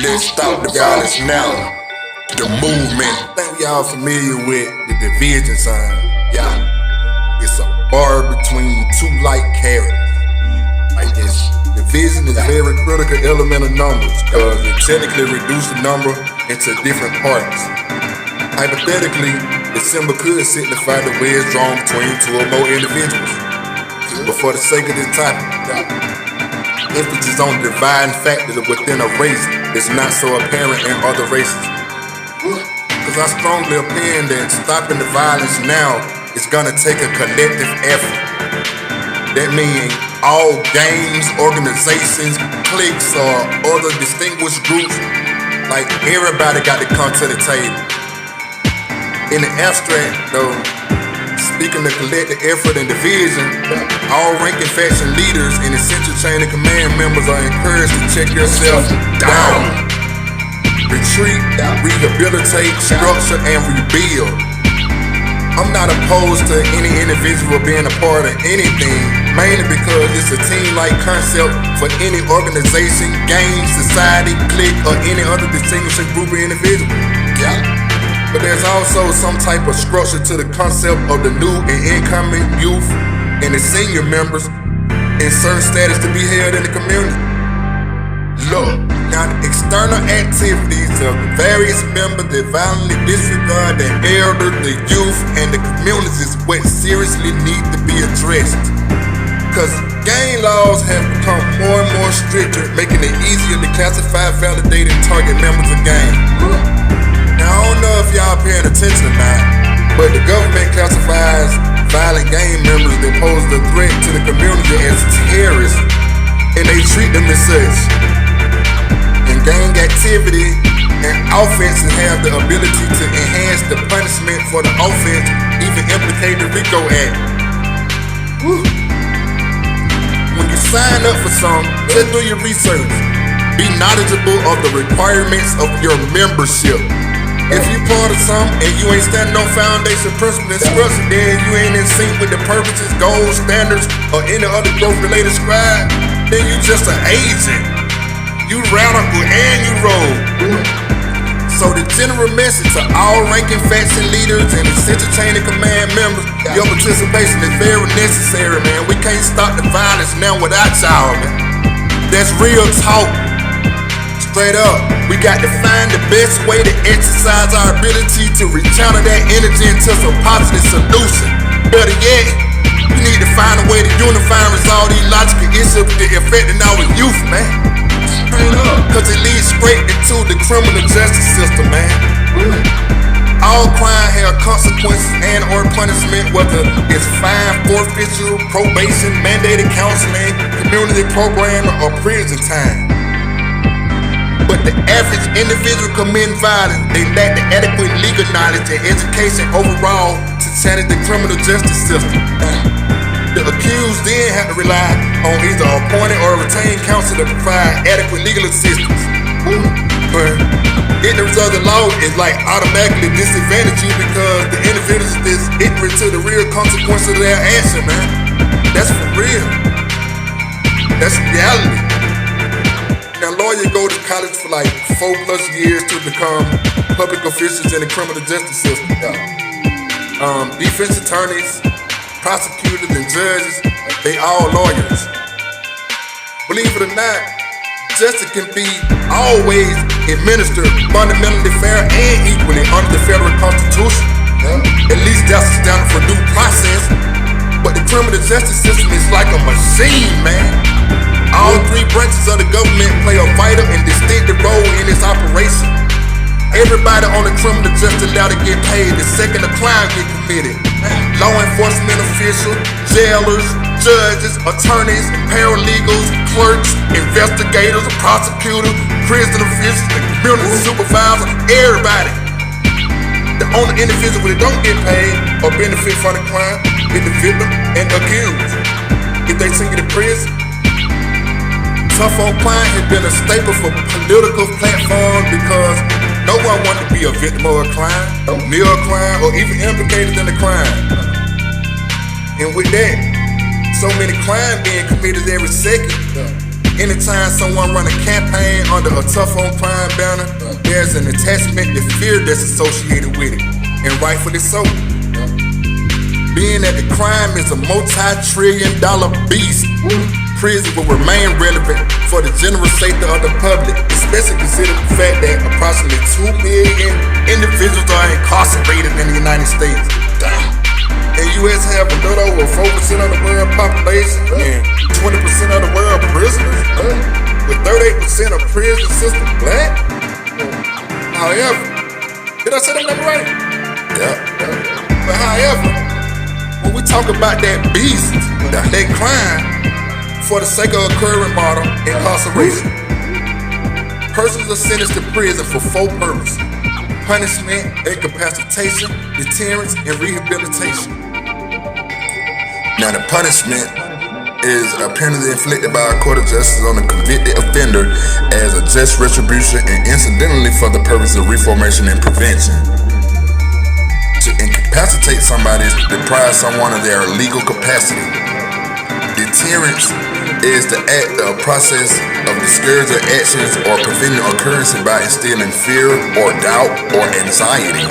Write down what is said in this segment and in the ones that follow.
Let's stop the violence now. The movement. I think we all familiar with the division sign. Yeah. It's a bar between two like characters. Like this. Division is a very critical element of numbers because it technically reduces the number into different parts. Hypothetically, the symbol could signify the wedge drawn between two or more individuals. But for the sake of this topic, emphasis on the dividing factor within a race is not so apparent in other races. Because I strongly opinion that stopping the violence now is gonna take a collective effort. That means all gangs, organizations, cliques, or other distinguished groups, like everybody got to come to the table. In the abstract though, speaking of collective effort and division, all ranking faction leaders and essential chain of command members are encouraged to check yourself down. Retreat, rehabilitate, structure, and rebuild. I'm not opposed to any individual being a part of anything, mainly because it's a team-like concept for any organization, gang, society, clique, or any other distinguishing group of individuals. But there's also some type of structure to the concept of the new and incoming youth and the senior members in certain status to be held in the community. Look, now the external activities of the various members that violently disregard the elder, the youth, and the communities is what seriously need to be addressed. Cause gang laws have become more and more stricter, making it easier to classify, validate, and target members of gangs. Now, I don't know if y'all paying attention or not, but the government classifies violent gang members that pose a threat to the community as terrorists, and they treat them as such. And gang activity and offenses have the ability to enhance the punishment for the offense, even implicate the RICO Act. When you sign up for something, just do your research. Be knowledgeable of the requirements of your membership. If you part of something and you ain't standing on foundation principles and structure, then you ain't in sync with the purposes, goals, standards, or any other growth-related scribe, then you just an agent. You radical and you roll. So the general message to all ranking faction leaders and essential chain of command members, your participation is very necessary, man. We can't stop the violence now without y'all, man. That's real talk. Straight up, we got to find the best way to exercise our ability to rechannel that energy into some positive solution. Better yet, we need to find a way to unify and resolve these logical issues that are affecting our youth, man. Straight up, cause it leads straight into the criminal justice system, man. All crime have consequences and or punishment, whether it's fine, forfeiture, probation, mandated counseling, community program, or prison time. But the average individual committing violence, they lack the adequate legal knowledge and education overall to challenge the criminal justice system. The accused then have to rely on either appointed or retained counsel to provide adequate legal assistance. But ignorance of the law is like automatically disadvantage you because the individual is ignorant to the real consequences of their action, man. That's for real. That's reality. Now, lawyers go to college for like 4+ years to become public officials in the criminal justice system. Defense attorneys, prosecutors, and judges, they all lawyers. Believe it or not, justice can be always administered fundamentally fair and equally under the federal constitution. At least that's the standard for due process. But the criminal justice system is like a machine, man. All three branches of the government play a vital and distinctive role in its operation. Everybody on the criminal justice ladder get paid the second a crime get committed. Law enforcement officials, jailers, judges, attorneys, paralegals, clerks, investigators, prosecutors, prison officials, and community supervisors, everybody. The only individual that don't get paid or benefit from the crime is the victim and the accused. If they send you to prison, tough on crime has been a staple for political platforms because no one wants to be a victim of a crime, near a crime, or even implicated in a crime. And with that, so many crimes being committed every second, anytime someone run a campaign under a tough on crime banner, there's an attachment to fear that's associated with it, and rightfully so. Being that the crime is a multi-trillion-dollar beast, prison will remain relevant for the general safety of the public, especially considering the fact that approximately 2 million individuals are incarcerated in the United States. Damn. And U.S. have a little over 4% of the world population and 20% of the world prisoners, with 38% of prison system black. However, did I say that number right? Yeah. But however, when we talk about that beast, that crime, for the sake of a current model, incarceration, persons are sentenced to prison for 4 purposes: punishment, incapacitation, deterrence, and rehabilitation. Now, the punishment is a penalty inflicted by a court of justice on a convicted offender as a just retribution and incidentally for the purpose of reformation and prevention. To incapacitate somebody is to deprive someone of their legal capacity. Deterrence is the act or process of discouraging actions or preventing occurrences by instilling fear or doubt or anxiety.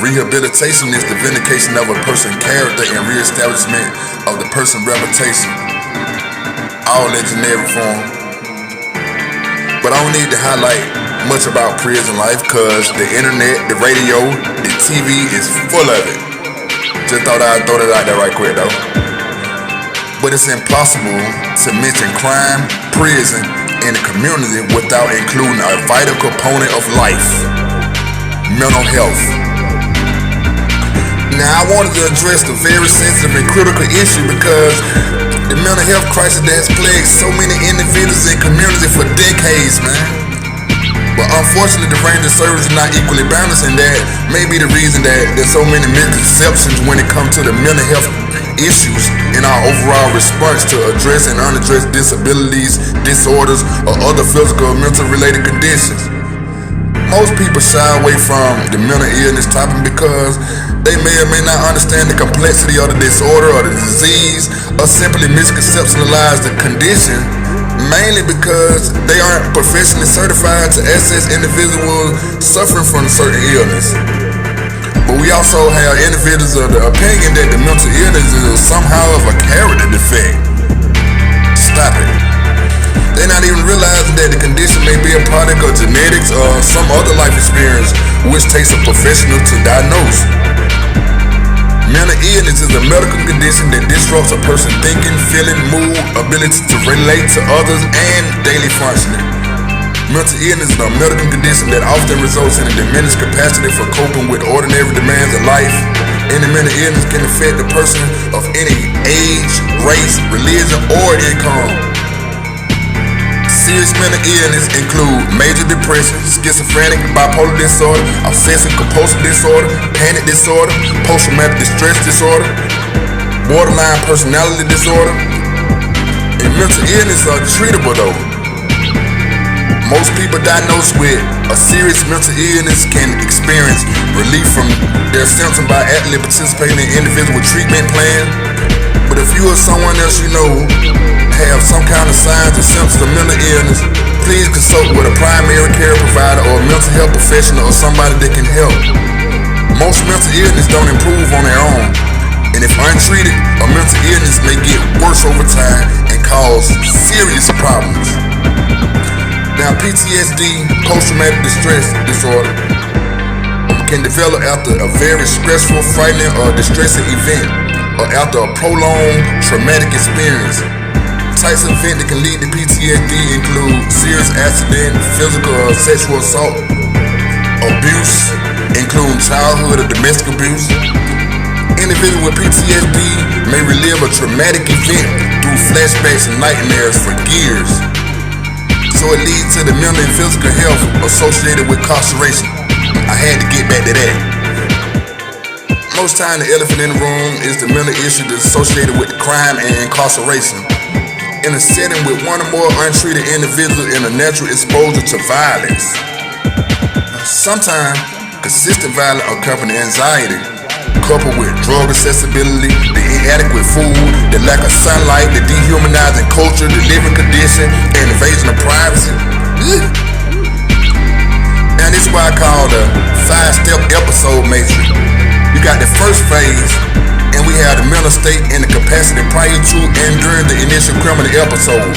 Rehabilitation is the vindication of a person's character and reestablishment of the person's reputation, all legendary form. But I don't need to highlight much about prison life because the internet, the radio, the TV is full of it. Just thought I'd throw that out there right quick though. But it's impossible to mention crime, prison, and the community without including a vital component of life: mental health. Now, I wanted to address the very sensitive and critical issue because the mental health crisis that has plagued so many individuals and communities for decades, man. But unfortunately, the range of service is not equally balanced, and that may be the reason that there's so many misconceptions when it comes to the mental health issues in our overall response to address and unaddressed disabilities, disorders, or other physical or mental related conditions. Most people shy away from the mental illness topic because they may or may not understand the complexity of the disorder or the disease, or simply misconceptualize the condition, mainly because they aren't professionally certified to assess individuals suffering from a certain illness. But we also have individuals of the opinion that the mental illness is somehow of a character defect. Stop it. They're not even realizing that the condition may be a product of genetics or some other life experience which takes a professional to diagnose. Mental illness is a medical condition that disrupts a person's thinking, feeling, mood, ability to relate to others, and daily functioning. Mental illness is a medical condition that often results in a diminished capacity for coping with ordinary demands of life. Any mental illness can affect the person of any age, race, religion, or income. Serious mental illness include major depression, schizophrenic, bipolar disorder, obsessive compulsive disorder, panic disorder, post-traumatic stress disorder, borderline personality disorder. And mental illness are treatable though. Most people diagnosed with a serious mental illness can experience relief from their symptoms by actively participating in individual treatment plans. But if you or someone else you know have some kind of signs or symptoms of mental illness, please consult with a primary care provider or a mental health professional or somebody that can help. Most mental illness don't improve on their own, and if untreated, a mental illness may get worse over time and cause serious problems. Now, PTSD, post-traumatic stress disorder, can develop after a very stressful, frightening, or distressing event, or after a prolonged traumatic experience. Types of events that can lead to PTSD include serious accident, physical or sexual assault, abuse, including childhood or domestic abuse. Individuals with PTSD may relive a traumatic event through flashbacks and nightmares for years. So it leads to the mental and physical health associated with incarceration. I had to get back to that. Most time the elephant in the room is the mental issue that's associated with crime and incarceration. In a setting with one or more untreated individuals in a natural exposure to violence. Sometimes, consistent violence accompanies anxiety, coupled with drug accessibility, the inadequate food, the lack of sunlight, the dehumanizing culture, the living condition, and invasion of privacy. episode matrix. You got the first phase, and we have the mental state and the capacity prior to and during the initial criminal episode.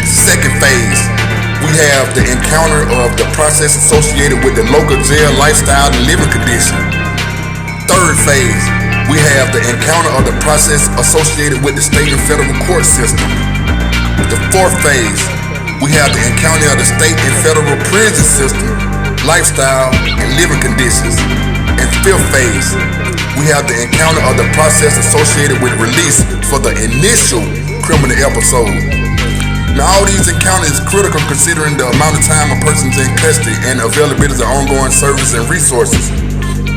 Second phase, we have the encounter of the process associated with the local jail lifestyle and living condition. Third phase, we have the encounter of the process associated with the state and federal court system. The fourth phase, we have the encounter of the state and federal prison system, lifestyle, and living conditions. And fifth phase, we have the encounter of the process associated with release for the initial criminal episode. Now, all these encounters is critical considering the amount of time a person's in custody and availability of ongoing services and resources.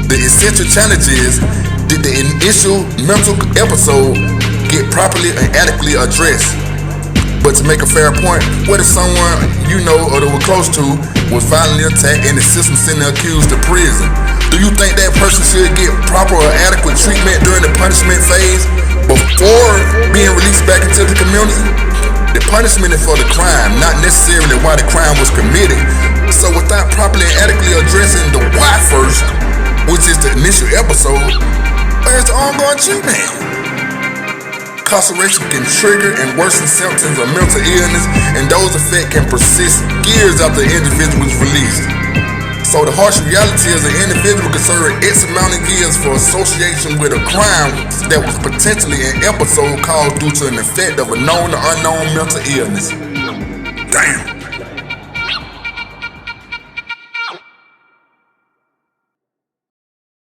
The essential challenge is, did the initial mental episode get properly and adequately addressed? But to make a fair point, what if someone you know or that were close to was violently attacked and the system sending the accused to prison? Do you think that person should get proper or adequate treatment during the punishment phase before being released back into the community? The punishment is for the crime, not necessarily why the crime was committed. So without properly and adequately addressing the why first, which is the initial episode, where's the ongoing treatment? Incarceration can trigger and worsen symptoms of mental illness, and those effects can persist years after the individual is released. So the harsh reality is an individual can serve X amount of years for association with a crime that was potentially an episode caused due to an effect of a known or unknown mental illness. Damn.